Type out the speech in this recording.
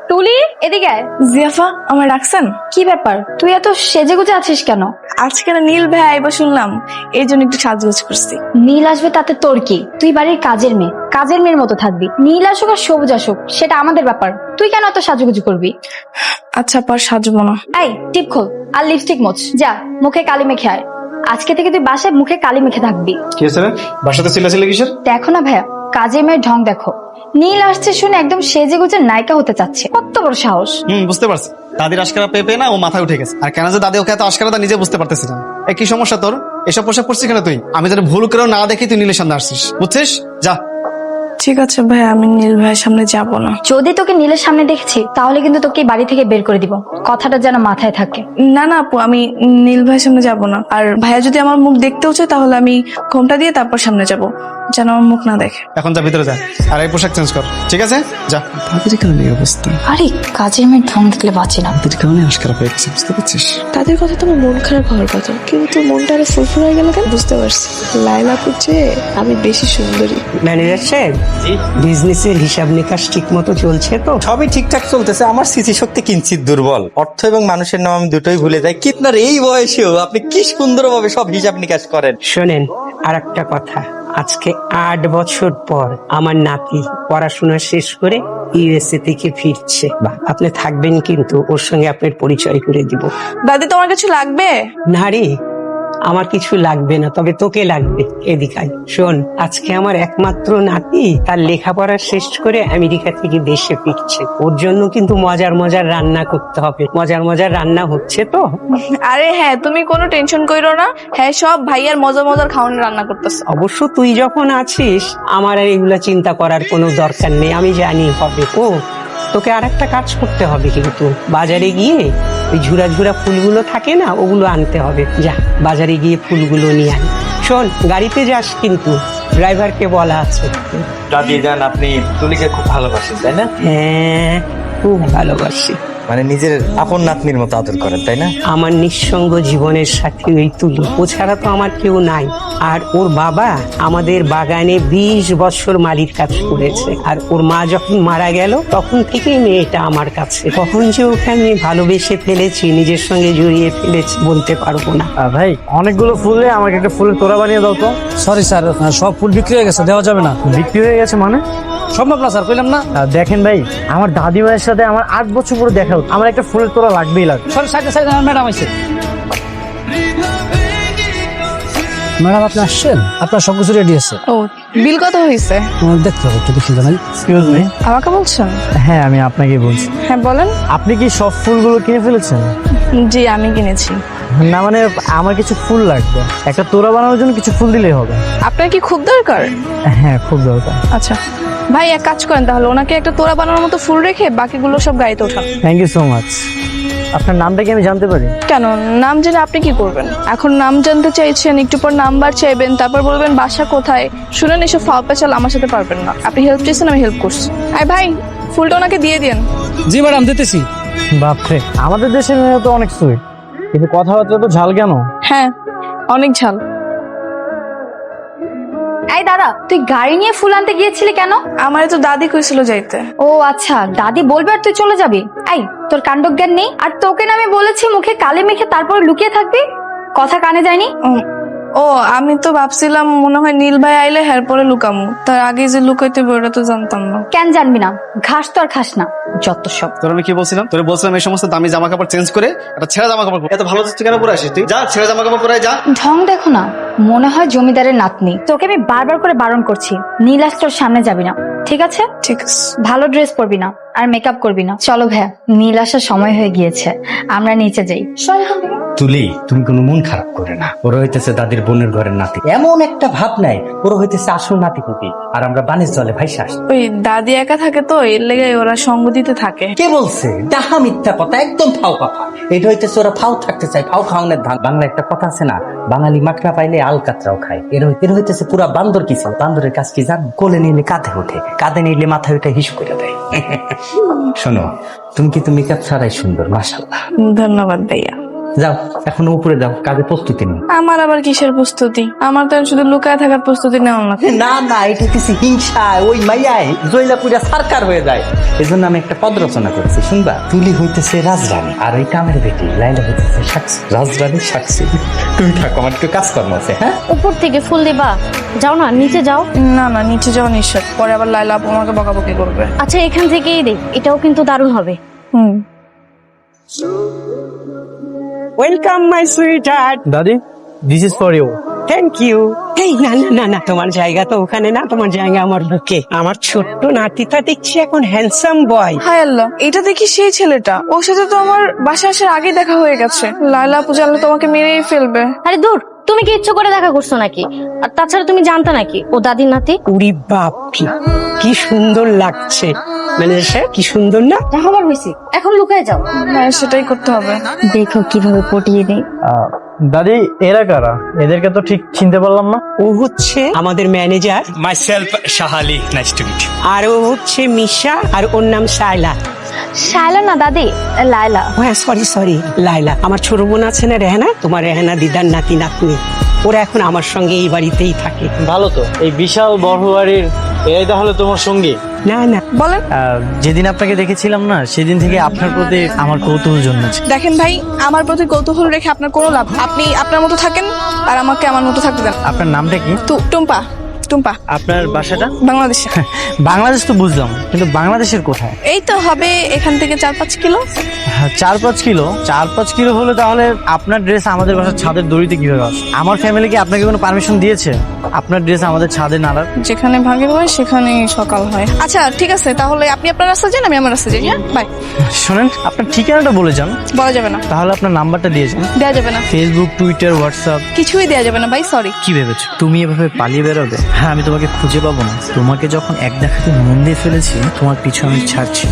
তুলি, এদিকে আয়। জিয়াফা, আমার ডাকছেন? কি ব্যাপার, তুই এত সেজেগুজে আছিস কেন? আজকে না নীল ভাই আইবা শুনলাম, এই জন্য একটু সাজগোজ করছি। নীল আসবে তাতে তোর কি? তুই বাড়ির কাজের মেয়ে, কাজের মেয়ের মতো থাকবি। নীল আসুক আর সবুজ আসুক সেটা আমাদের ব্যাপার, তুই কেন এত সাজুগুজু করবি? আচ্ছা, পর সাজবো না। এই টিপ খোল আর লিপস্টিক মোচ, যা মুখে কালি মেখে আয়। আজকে থেকে তুই বাসায় মুখে কালি মেখে থাকবি। কি হয়েছে রে? বাসাতে চিল্লাচিল্লি কিসের? দেখো না ভাইয়া, কাজের মেয়ের ঢং দেখো। নীল আসছে শুনে একদম সেজে গুজে নায়িকা হতে চাচ্ছে, কত বড় সাহস! বুঝতে পারছি। দাদির আশকারা পেয়ে পেয়ে না ও মাথায় উঠে গেছে। আর কেন যে দাদি ওকে এত আশকারা তা নিজে বুঝতে পারতেছি না। কি সমস্যা তোর? এসব পোশাক পরছিস কেন তুই? আমি যেন ভুল করেও না দেখি তুই নীলের সামনে আসছিস, বুঝছিস? যা। ঠিক আছে ভাই, আমি নীল ভাইয়ের সামনে যাব না। যদি তোকে নীলের সামনে দেখছি তাহলে কিন্তু তোকে এই বাড়ি থেকে বের করে দিব, কথাটা যেন মাথায় থাকে। না না আপু, আমি নীল ভাইয়ের সামনে যাব না। আর ভাইয়া যদি আমার মুখ দেখতেও চায় তাহলে আমি ঘোমটা দিয়ে তারপর সামনে যাব, যেন আমার মুখ না দেখে। এখন যা, ভিতরে যা, আর এই পোশাক চেঞ্জ কর, ঠিক আছে? যা। দাদির কারণে এই অবস্থা। আরে কাজের মেয়ের ঢং দেখলে বাঁচি না। দাদির কারণে আশকারা পেয়ে গেছে, বুঝতে পারছিস? তাদের কথা তো আমার মন খারাপ হওয়ার কথা, কিন্তু মনটা আরো ফুরফুর হয়ে গেল কেন বুঝতে পারছি। লাইলা পুচে আমি বেশি সুন্দরী। ম্যানেজার সাহেব, বিজনেসের হিসাব নিকাশ ঠিক মতো চলছে তো? সবই ঠিকঠাক চলতেছে। আমার স্মৃতিশক্তি কিঞ্চিত দুর্বল। অর্থ এবং মানুষের নাম আমি দুটোই ভুলে যাই। কি আপনার এই বয়সেও আপনি কি সুন্দরভাবে সব হিসাব নিকাশ করেন। শোনেন, আর একটা কথা, আজকে 8 বছর পর আমার নাতি পড়াশোনা শেষ করে ইউএসএ থেকে ফিরছে। আপনি থাকবেন কিন্তু, ওর সঙ্গে আপনার পরিচয় করে দিব। দাদি, তোমার কিছু লাগবে? না রে, আমার কিছু লাগবে না, তবে তোকে লাগবে। এদিকায় শোন, আজকে আমার একমাত্র নাতি তার লেখাপড়া শেষ করে আমেরিকা থেকে দেশে ফিরছে। ওর জন্য কিন্তু মজার মজার রান্না করতে হবে। মজার মজার রান্না হচ্ছে তো? আরে হ্যাঁ, তুমি কোনো টেনশন করো না। হ্যাঁ, সব ভাইয়ার মজার মজার খাওয়ানো রান্না করতেছে। অবশ্য তুই যখন আছিস আমার আর এগুলা চিন্তা করার কোনো দরকার নেই, আমি জানি হবে। তোকে আর একটা কাজ করতে হবে, কিন্তু বাজারে গিয়ে ওই ঝুরা ঝুরা ফুলগুলো থাকে না, ওগুলো আনতে হবে। যা, বাজারে গিয়ে ফুলগুলো নিয়ে আয়। শোন, গাড়িতে যাস কিন্তু, ড্রাইভারকে বলা আছে। দাদি জান, আপনি তুলিকে খুব ভালোবাসেন তাই না? হ্যাঁ, খুব ভালোবাসি। মানে নিজের আপন নাতনির মতো আদর করেন তাই না? আমার নিঃসঙ্গ জীবনের সাথী ওই তুলি, ও ছাড়া তো আমার কেউ নাই। আর ওর বাবা আমাদের বাগানে 20 বছর মালির কাজ করেছে। আর ওর মা যখন মারা গেল তখন থেকেই মেয়েটা আমার কাছে। কখন যে ওকে আমি ভালোবেসে ফেলেছি, নিজের সঙ্গে জড়িয়ে ফেলেছি, বলতে পারবো না। ভাই, অনেকগুলো ফুলে আমাকে একটা ফুলের তোড়া বানিয়ে দাও তো। সরি স্যার, সব ফুল বিক্রি হয়ে গেছে, দেওয়া যাবে না। বিক্রি হয়ে গেছে মানে? সম্ভব না স্যার, কইলাম না। দেখেন ভাই, আমার দাদিমায়ের সাথে আমার 8 বছর পরে দেখা হতো, আমার একটা ফুলের তোড়া লাগবেই লাগবে। সরি, সাইডে সাইডে ম্যাডাম আছে। ম্যাডাম আপনি আসছেন? আপনার সবকিছু রেডি আছে? ও, বিল কত হয়েছে? দেখতে হবে, একটু দেখি জানাই। Excuse me. আমাকে বলছেন? হ্যাঁ, আমি আপনাকে বলছি। হ্যাঁ বলেন। আপনি কি সব ফুলগুলো কিনে ফেলেছেন? জি, আমি কিনেছি। না মানে, আমার কিছু ফুল লাগবে, একটা তোড়া বানানোর জন্য কিছু ফুল দিলেই হবে। আপনার কি খুব দরকার? হ্যাঁ, খুব দরকার। আচ্ছা ভাই, এক কাজ করেন তাহলে, ওনাকে একটা তোড়া বানানোর মতো ফুল রেখে বাকিগুলো সব গাড়িতে ওঠান। Thank you so much. আপনার নামটা কি আমি জানতে পারি? কেন, নাম জেনে আপনি কি করবেন? এখন নাম জানতে চাইছেন, একটু পর নাম্বার চাইবেন, তারপর বলবেন বাসা কোথায়। শুনেন, এসব ফাও পেঁচাল আমার সাথে পারবেন না। আপনি হেল্প চেয়েছেন, আমি হেল্প করছি। আয় ভাই, ফুলটা ওনাকে দিয়ে দিন। জি ম্যাডাম, দিতেছি। বাপরে, আমাদের দেশের মেয়ে তো অনেক সুইট, কিন্তু কথাবার্তা তো ঝাল কেন? হ্যাঁ, অনেক ঝাল। এই দাদা, তুই গাড়ি নিয়ে ফুল আনতে গিয়েছিলি কেন? আমার তো দাদি কইছিল যাইতে। ও আচ্ছা, দাদি বলবে আর তুই চলে যাবি? এই, তোর কাণ্ডজ্ঞান নেই? আর তোকে না আমি বলেছি মুখে কালি মেখে তারপর লুকিয়ে থাকবি, কথা কানে যায়নি? ও, আমি তো ভাবছিলাম মনে হয় নীল ভাই আইলে হের পরে লুকামু, তার আগে যে লুকাইতে ওটা তো জানতাম না। কেন জানবি না? ঘাস তো আর খাস না, যত সব। তোর আমি কি বলছিলাম? তোর বলছিলাম এই সমস্ত দামি জামা কাপড় চেঞ্জ করে একটা ছেঁড়া জামা কাপড় পর। এত ভালো তুই কেন পরে আসিস? তুই যা, ছেঁড়া জামা কাপড় পরে যা। ঢং দেখো না, মনে হয় জমিদারের নাতনি। তোকে আমি বারবার করে বারণ করছি, নীলাস তোর সামনে যাবি না, ঠিক আছে? ঠিক আছে। ভালো ড্রেস পরবি না আর মেকআপ করবি না। চলো ভাইয়া, নীল আসার সময় হয়ে গিয়েছে, আমরা নিচে যাই। তুলি, তুমি কোনো মন খারাপ করে না। ওরা হইতেছে দাদির বোনের ঘরের নাতি, এমন একটা ভাব নাই ওরা হইতেছে আসল নাতি পুতি। আর আমরা বানিস জলে ভাইসা আসি। ওই দাদি একা থাকে তো, এর লেগে ওরা সঙ্গ দিতে থাকে। কে বলছে? তাহা মিথ্যা কথা, একদম ফাও কথা। এটা হইতেছে ওরা ফাও থাকতে চায়, ফাও খাওয়ানোর ধান। বাংলা একটা কথা আছে না, বাঙালি মাখনা পাইলে আল কাতরাও খায়। এর হইতেছে পুরা বান্দর কিছু। বান্দরের কাজ কি জান? কোলে নিলে কাঁধে ওঠে, কাঁধে নিলে মাথায় ওঠে হিস করে দেয়। শোনো, তুমি কিন্তু মেকআপ ছাড়াই সুন্দর, মাশাআল্লাহ। ধন্যবাদ ভাইয়া। যাও এখন উপরে যাও, কাজে প্রস্তুতি নেই। আমার আবার কিসের প্রস্তুতি? আমার তো শুধু লুকায় থাকার প্রস্তুতি নেওয়া না। না না, এটা কিছু হিংসা, ওই মাইয়ায় জৈলাপুরা সরকার হয়ে যায়। এজন্য আমি একটা পদ রচনা করেছি, শুনবা? তুলি হইতেছে রাজরানী, আর ওই কামের বেটি লাইলা হইতেছে সাক্ষী। রাজরানী সাক্ষী, তুমি থাকো, আমার একটু কাজকর্ম আছে। হ্যাঁ, উপর থেকে ফুল দিবা? যাও না, নিচে যাও। না না, নিচে যাওয়া নিষেধ, পরে আবার লাইলা আপু আমাকে বকাবকি করবে। আচ্ছা, এখান থেকেই দে, এটাও কিন্তু দারুণ হবে। হুম। Welcome my sweetheart. দাদি, this is for you. Thank you. এই না না না না, তোমার জায়গা তো ওখানে না, তোমার জায়গা আমার বুকে। আমার ছোট্ট নাতিটা দেখছি এখন হ্যান্ডসাম বয়। হায় আল্লাহ, এটা দেখি সেই ছেলেটা। ওর সাথে তো আমার বাসায় আসার আগে দেখা হয়ে গেছে। লাইলা আপু জানলে তোমাকে মেরেই ফেলবে। আরে দূর, তুমি কি ইচ্ছে করে দেখা করছো নাকি? আর তাছাড়া তুমি জানতা নাকি ও দাদির নাতি? উরি বাপ, কি সুন্দর লাগছে। ম্যানেজার সাহেব, কি সুন্দর না? আমার হয়েছে, এখন লুকায় যাও। হ্যাঁ, সেটাই করতে হবে। দেখো কিভাবে পটিয়ে দেই। দাদি, এরা কারা? এদেরকে তো ঠিক চিনতে পারলাম না। ও হচ্ছে আমাদের manager, myself Shahali, nice to meet. আর ও হচ্ছে মিশা, আর ওর নাম শায়লা। শায়লা না দাদি, লায়লা। ও হ্যাঁ, সরি লাইলা। আমার ছোট বোন আছে না রেহানা, তোমার রেহানা দিদার নাতি নাতনি, ওরা এখন আমার সঙ্গে এই বাড়িতেই থাকে। ভালো তো, এই বিশাল বড় বাড়ির এই তাহলে তোমার সঙ্গী? না না, বলেন। যেদিন আপনাকে দেখেছিলাম না, সেদিন থেকে আপনার প্রতি আমার কৌতূহল জন্মেছে। দেখেন ভাই, আমার প্রতি কৌতূহল রেখে আপনার কোনো লাভ। আপনি আপনার মতো থাকেন, আর আমাকে আমার মতো থাকতে দেন। আপনার নামটা কি? টুম্পা। টুম্পা। আপনার বাসাটা? বাংলাদেশে। বাংলাদেশ তো বুঝলাম, কিন্তু বাংলাদেশের কোথায়? এই তো হবে এখান থেকে 4-5 কিলো। 4-5 কিলো? 4-5 কিলো হলে তাহলে আপনার ড্রেস আমাদের বাসার ছাদের দড়িতে কিভাবে আসে? আমার ফ্যামিলি কি আপনাকে কোনো পারমিশন দিয়েছে আপনার ড্রেস আমাদের ছাদে নাড়ার? যেখানে ভাগের হয় সেখানেই সকাল হয়। আচ্ছা ঠিক আছে, তাহলে আপনি আপনার রাস্তা যান, আমি আমার রাস্তা যাই। হ্যাঁ, বাই। শোনেন, আপনার ঠিকানাটা বলে যান। বলা যাবে না। তাহলে আপনার নাম্বারটা দিয়ে যান। দেওয়া যাবে না। ফেসবুক, টুইটার, হোয়াটসঅ্যাপ কিছুই দেওয়া যাবে না ভাই, সরি। কি ভেবেছো তুমি এভাবে পালিয়ে বেরোবে? হ্যাঁ, আমি তোমাকে খুঁজে পাবো না। তোমাকে যখন এক দেখাতে মন দিয়ে ফেলেছি, তোমার পিছু আমি ছাড়ছি।